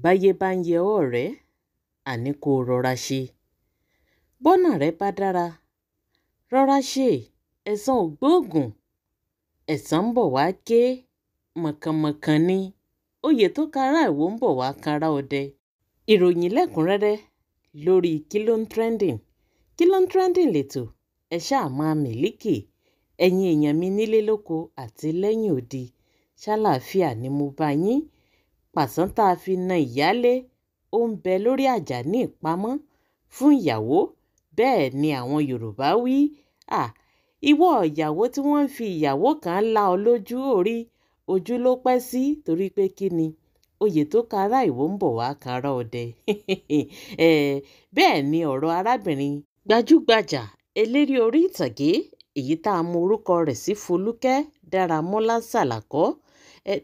báyé bá ń yẹ ọ̀rẹ́ àní kó rọra ṣe bọ́nà rẹ bá dára rọra ṣe ẹ̀san ògbóògùn ẹ̀san ń bọ̀ wá ké mọ̀kànmọ̀kàn ni oyè tó kára ìwò ń bọ̀ wá kára ọdẹ. Ìròyìn lẹ́kùnrẹ́rẹ́ lórí kí ló ń trending lẹ́tọ̀ ẹ ṣáà máa Mílíkì ẹ̀yin èèyàn mi nílé lóko àti lẹ́yìn odi ṣàlàáfíà ni mo bá yín. Pàṣán tá a fi na ìyálé ó ń bẹ lórí àjà ní ìpamọ́ fún ìyàwó bẹ́ẹ̀ ni àwọn Yorùbá wí. Ìwọ ìyàwó tí wọ́n ń fi ìyàwó kan lá ọ lójú orí ojú ló pẹ́ sí torí pé kí ni oyè tó kára ìwò ń bọ̀ wá kára ọdẹ. Bẹ́ẹ̀ ni ọ̀rọ̀ arábìnrin gbajúgbajà eléré orí ìtàgé èyí tá a mọ orúkọ rẹ̀ sí Foluke Daramola Salako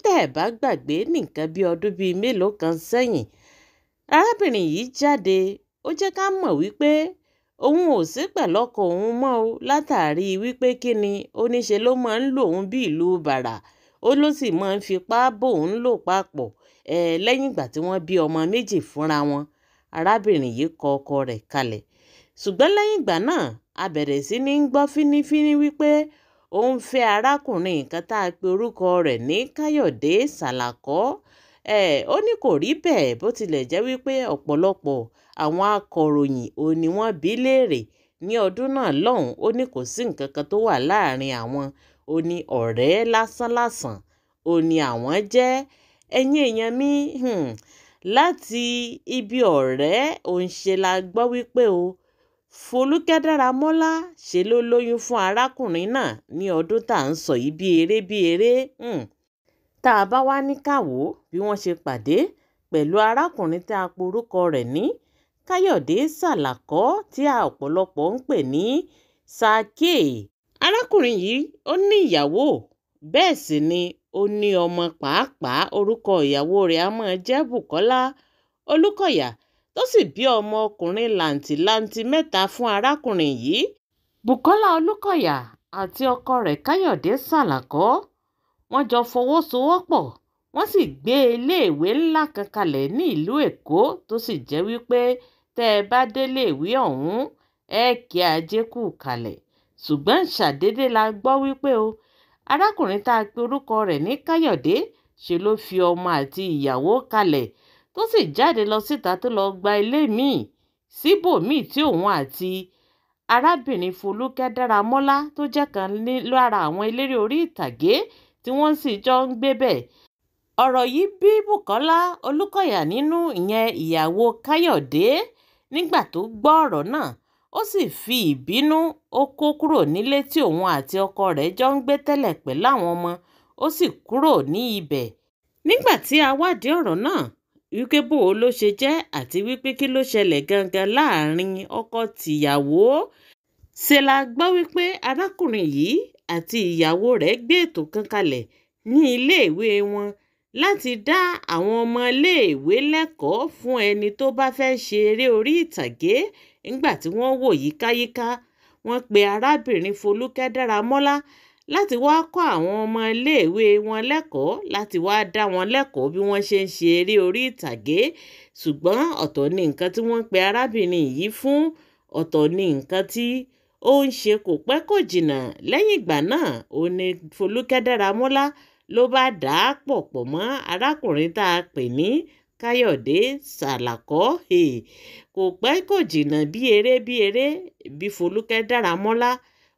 tẹ́ ẹ̀ bá gbàgbé ní nǹkan bí ọdún bíi mélòó kan sẹ́yìn arábìnrin yìí jáde ó jẹ́ ká mọ̀ wípé òun ò sí pẹ̀lú ọkọ òun mọ́ o látàrí wípé kí ni ó níṣe ló máa ń lò òun bí ìlú bàrà ó ló sì máa ń fipá bò òun lò papọ̀ lẹ́yìn ìgbà tí wọ́n bí ọmọ méjì fúnra wọn arábìnrin yìí kọ ọkọ rẹ̀ kalẹ̀ ṣùgbọ́n lẹ́yìn ìgbà náà a bẹ̀rẹ̀ sí ní gbọ́ fínífíní wípé ó ń fẹ́ arákùnrin kan tá a pe orúkọ rẹ̀ ní Káyọ̀dé Sàlàkọ́ ó ní kò rí bẹ́ẹ̀ bó tilẹ̀ jẹ́ wípé ọ̀pọ̀lọpọ̀ àwọn akọ̀ròyìn ò ní wọ́n bí léèrè ní ọdún náà lọ́hùn ó ní kò sí nǹkan kan tó wà láàrin àwọn ó ní ọ̀rẹ́ lásánlàsàn ó ní àwọn jẹ́ ẹ̀yin èèyàn mi láti ibi ọ̀rẹ́ òun ṣe la gbọ́ wípé o Foluke Daramola ṣe ló lóyún fún arákùnrin náà ní ọdún tá à ń sọ yìí bí eré tá a bá wá ní káwó bí wọ́n ṣe pàdé pẹ̀lú arákùnrin tí a porúkọ rẹ̀ ní Káyọ̀dé Sàlàkọ́ tí a ọ̀pọ̀lọpọ̀ ń pè ní Sake. Arákùnrin yìí ó ní ìyàwó bẹ́ẹ̀ sì ni ó ní ọmọ pàápàá orúkọ ìyàwó rẹ̀ á máa jẹ́ Bùkọ́lá Olúkọ̀yà tó sì bí ọmọ ọkùnrin làǹtìlanti mẹ́ta fún arákùnrin yìí. Bùkọ́lá Olúkọ̀yà àti ọkọ rẹ̀ Káyọ̀dé Sàlàkọ́ wọ́n jọ fọwọ́sowọ́pọ̀ wọ́n sì gbé iléèwé ńlá kan kalẹ̀ ní ìlú Èkó tó sì jẹ́ wípé tẹ́ ẹ bá délé ìwé ọ̀hún kí ajé kù kalẹ̀ ṣùgbọ́n ṣàdédé la gbọ́ wípé o arákùnrin tá a pe orúkọ rẹ̀ ní Káyọ̀dé ṣe ló fi ọmọ àti ìyàwó kalẹ̀ tó sì jáde lọ síta tó lọ gba ilé míì síbòmíì tí òun àti arábìnrin Foluke Daramola tó jẹ́ kan lára àwọn eléré orí ìtàgé tí wọ́n sì jọ ń gbé bẹ̀. Ọ̀rọ̀ yìí bí Bùkọ́lá Olúkọ̀yà nínú ìyẹn ìyàwó Káyọ̀dé nígbà tó gbọ́ ọ̀rọ̀ náà ó sì fi ìbínú ó kó kúrò nílé tí òun àti ọkọ rẹ̀ jọ ń gbé tẹ́lẹ̀ pẹ̀lú àwọn ọmọ ó sì kúrò ní ibẹ̀. Nígbà tí a wádìí ọ̀rọ̀ náà wípé bó o ló ṣe jẹ́ àti wípé kí ló ṣẹlẹ̀ gangan láàrin ọkọ tìyàwó ṣe la gbọ́ wípé arákùnrin yìí àti ìyàwó rẹ̀ gbé ètò kan kalẹ̀ ní iléèwé wọn láti dá àwọn ọmọ iléèwé lẹ́kọ̀ọ́ fún ẹni tó bá fẹ́ ṣe eré orí ìtàgé nígbà tí wọ́n wò yíkáyíká wọ́n pe arábìnrin Foluke Daramola láti wá kọ́ àwọn ọmọ iléèwé wọn lẹ́kọ̀ọ́ láti wá dá wọn lẹ́kọ̀ọ́ bí wọ́n ṣe ń ṣe eré orí ìtàgé ṣùgbọ́n ọ̀tọ̀ ni nǹkan tí wọ́n pe arábìnrin yìí fún ọ̀tọ̀ ni nǹkan tí ó ń ṣe kò pẹ́ kò jìnnà lẹ́yìn ìgbà náà ó ní Foluke Daramola ló bá dà á pọ̀ mọ́ arákùnrin tá a pè ní Káyọ̀dé Sàlàkọ́ kò pẹ́ kò jìnnà bí eré bí Foluke Daramola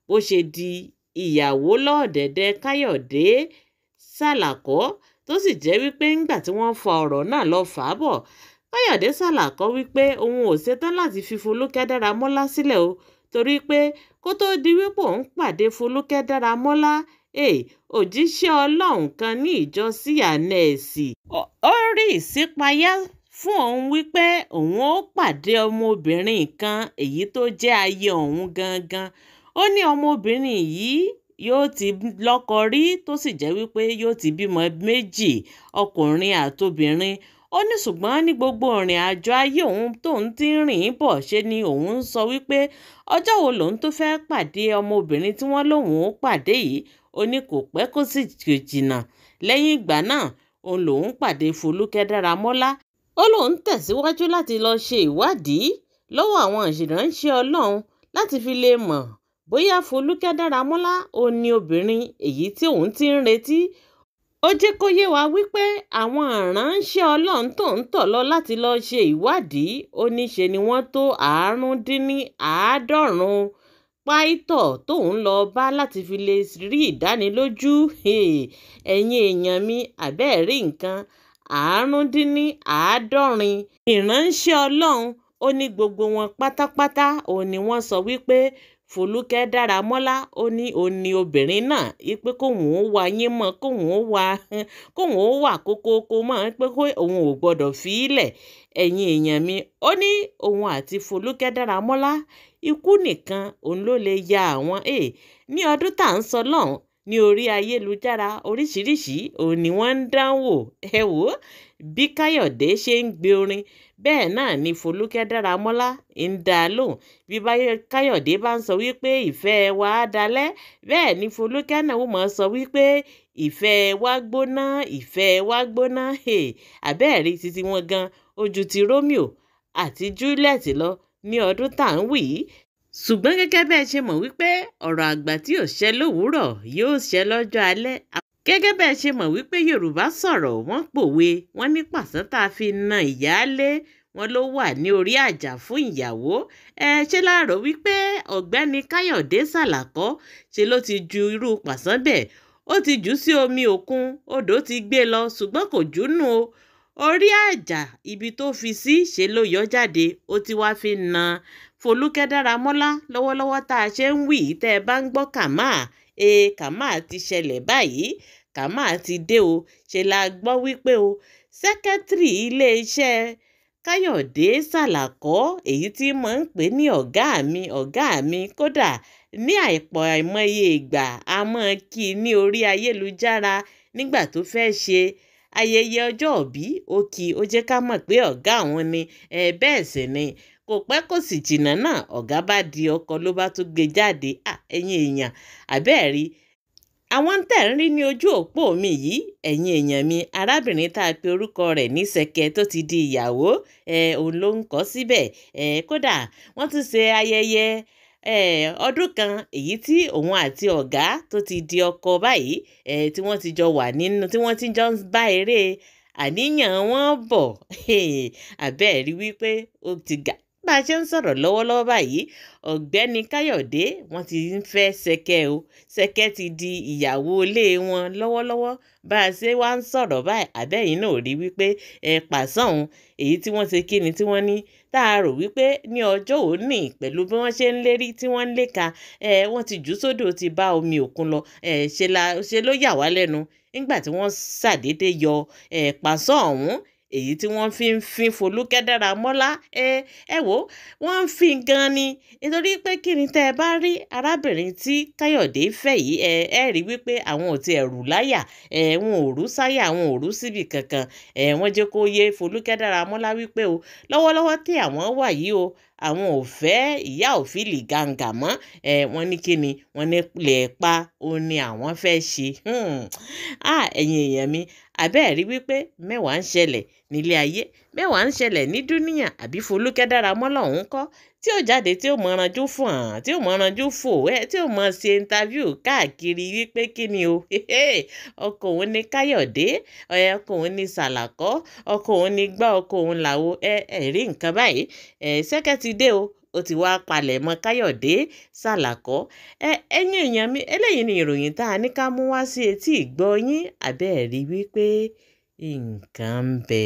bó ṣe di ìyàwó lọ́ọ̀dẹ̀dẹ̀ Káyọ̀dé Sàlàkọ́ tó sì jẹ́ wípé ńgbà tí wọ́n fa ọ̀rọ̀ náà lọ fà á bọ̀ Káyọ̀dé Sàlàkọ́ wípé òun ò ṣetán láti fi Foluke Daramola sílẹ̀ o torí pé kó tó di wípé òun pàdé Foluke Daramola òjíṣẹ́ Ọlọ́run kan ní ìjọ síánẹ́ẹ̀sì ó rí ìṣípayá fún òun wípé òun ó pàdé ọmọbìnrin kan èyí tó jẹ́ aya òun gangan ó ní ọmọbìnrin yìí yóò ti lọ́kọ rí tó sì jẹ́ wípé yóò ti bímọ méjì ọkùnrin àtobìnrin ó ní ṣùgbọ́n ní gbogbo ìrìn àjò ayé òun tóun ti ń rìn bọ̀ ṣe ni òun ń sọ wípé ọjọ́ wo lòun tó fẹ́ pàdé ọmọbìnrin tí wọ́n lòun ó pàdé yìí ó ní kò pẹ́ kó sì jìnnà lẹ́yìn ìgbà náà òun lòun pàdé Foluke Daramola. Ó lóun tẹ̀síwájú láti lọ ṣe ìwádìí lọ́wọ́ àwọn ìránṣẹ́ Ọlọ́run láti fi lè mọ̀ bóyá Foluke Daramola òun ni obìnrin èyí tí òun ti ń retí. Ó jẹ́ kó yé wa wípé àwọn ìránṣẹ́ Ọlọ́run tó ń tọ̀ lọ láti lọ ṣe ìwádìí ó níṣe ni wọ́n tó 590 páítọ̀ tóun lọ bá láti fi lè rí ìdánilójú. Ẹ̀yin èèyàn mi, àbẹ́ẹ̀rí nǹkan 590 ìránṣẹ́ Ọlọ́run ó ní gbogbo wọn pátápátá òun ni wọ́n sọ wípé Foluke Daramola ó ní òun ni obìnrin náà wípé kóun ó wá yín mọ́ kóun ó wà kókókó mọ́ pé òun ò gbọ́dọ̀ fi í lẹ̀. Ẹ̀yin èèyàn mi, ó ní òun àti Foluke Daramola ikú nìkan òun ló lè ya àwọn. Ní ọdún tá à ń sọ lọ́hùn ní orí ayélujára oríṣiríṣi òun ni wọ́n ń dánwò. Ẹ wò ó, bí Káyọ̀dé ṣe ń gbé orin bẹ́ẹ̀ náà ni Foluke Daramola ń dá lóhùn. Bí Káyọ̀dé bá ń sọ wípé ìfẹ́ wa á dalẹ̀, bẹ́ẹ̀ ni Foluke náà ó máa sọ wípé ìfẹ́ wa gbóná, ìfẹ́ wa gbóná. Àbẹ́ẹ̀rí títí wọn gan ojú ti Romeo àti Juliet lọ ní ọdún tá à ń wí yìí. Ṣùgbọ́n gẹ́gẹ́ bẹ́ẹ̀ ṣe mọ̀ wípé ọ̀rọ̀ àgbà tí ò ṣẹ lówùúrọ̀ yóò ṣẹ lọ́jọ́ alẹ́. Gẹ́gẹ́ bẹ́ẹ̀ ṣe mọ̀ wípé Yorùbá sọ̀rọ̀ wọ́n pòwe wọ́n ní pàṣán tá a fi na ìyáálé wọn ló wà ní orí àjà fún ìyàwó. Ṣé láàrò wípé ọ̀gbẹ́ni Káyọ̀dé Sàlàkọ́ ṣe ló ti ju irú pàṣán bẹ́ẹ̀. Ó ti jù sí omi òkun, odò ti gbé lọ ṣùgbọ́n kò jùnú o. Orí àjà ibi tó fi sí ṣe ló yọ jáde, ó ti wá fi na Foluke Daramola lọ́wọ́lọ́wọ́ tá a ṣe ń wí tẹ́ ẹ bá ń gbọ́ kàmá. Kàmá ti ṣẹlẹ̀ báyìí, kàmá ti dé o. Ṣe la gbọ́ wípé o sẹ́kẹ́tìrì iléeṣẹ́ Káyọ̀dé Sàlàkọ́ èyí tí mò ń pè ní ọ̀gá mi kódà ní àìmọye ìgbà a máa kí i ní orí ayélujára nígbà tó fẹ́ ṣe ayẹyẹ ọjọ́ ìbí. Ó jẹ́ ká mọ̀ pé ọ̀gá òun ni. Bẹ́ẹ̀ sì ni kò pẹ́ kò sì jìnnà náà ọ̀gá bá di ọkọ ló bá tún gbé jáde. Ẹ̀yin èèyàn, àbẹ́ẹ̀rí àwọn tẹ̀ ń rí ní ojú òpó mi yìí, ẹ̀yin èèyàn mi, arábìnrin tá a pe orúkọ rẹ̀ ní Sẹ̀kẹ̀ tó ti di ìyàwó, òun ló ń kọ síbẹ̀. Kódà wọ́n tún ṣe ayẹyẹ ọdún kan èyí tí òun àti ọ̀gá tó ti di ọkọ báyìí tí wọ́n ti jọ wà nínú tí wọ́n ti jọ ń bá eré àníyàn wọn bọ̀. Àbẹ́ẹ̀rí wípé ó ti ga bá a ṣe ń sọ̀rọ̀ lọ́wọ́lọ́wọ́ báyìí ọ̀gbẹ́ni Káyọ̀dé wọ́n ti ń fẹ́ Sẹ̀kẹ̀ o. Sẹ̀kẹ̀ ti di ìyàwó ilé wọn lọ́wọ́lọ́wọ́ bá a ṣe wá ń sọ̀rọ̀ báyìí. Àbẹ́yìn náà rí wípé pàṣán èyí tí wọ́n ṣe kíni tí wọ́n ní tá a rò wípé ní ọjọ́ òní pẹ̀lú bí wọ́n ṣe ń lérí tí wọ́n ń léka wọ́n ti jù sódò ti bá omi òkun lọ. Ṣe ló yà wá lẹ́nu nígbà tí wọ́n ṣàdédé yọ pàṣán ọ̀hún èyí tí wọ́n fi ń fin Foluke Daramola. Ẹ wò wọ́n ń fin gan ni nítorí pé kí ni tẹ́ ẹ bá rí arábìnrin tí Káyọ̀dé fẹ́ yìí ẹ rí wípé àwọn ò ti ẹ̀rù láyà wọn ò rú sáyà wọn ò rú síbì kankan. Wọ́n jẹ́ kó yé Foluke Daramola wípé o lọ́wọ́lọ́wọ́ tí àwọn wà yìí o àwọn ò fẹ́ ìyá òfìlì gàǹgà mọ́. Wọ́n ní kí ni wọ́n ní lè pa òun ni àwọn fẹ́ ṣe. Ẹ̀yin èèyàn mi, àbẹ́ẹ̀rí wípé mẹ́wàá ń ṣẹlẹ̀ nílé ayé mẹ́wàá ń ṣẹlẹ̀ ní dúníyàn àbí Foluke Daramola òun kọ́ tí ó jáde tí ó mọ ranjú fún tí ó mọ ranjú fò tí ó mọ ṣe interview káàkiri wípé kí ni o ọkọ òun ni Káyọ̀dé ọkọ òun ni Sàlàkọ́ ọkọ òun ni gbá ọkọ òun làwo rí nǹkan báyìí. Sẹ́kẹ̀ ti dé o ó ti wá palẹ̀ mọ́ Káyọ̀dé Sàlàkọ́. Ẹ̀yin èèyàn mi, eléyìí ni ìròyìn tá a ní ká mú wá sí etí ìgbọ́ yín. Àbẹ́ẹ̀rí wípé nǹkan ń bẹ.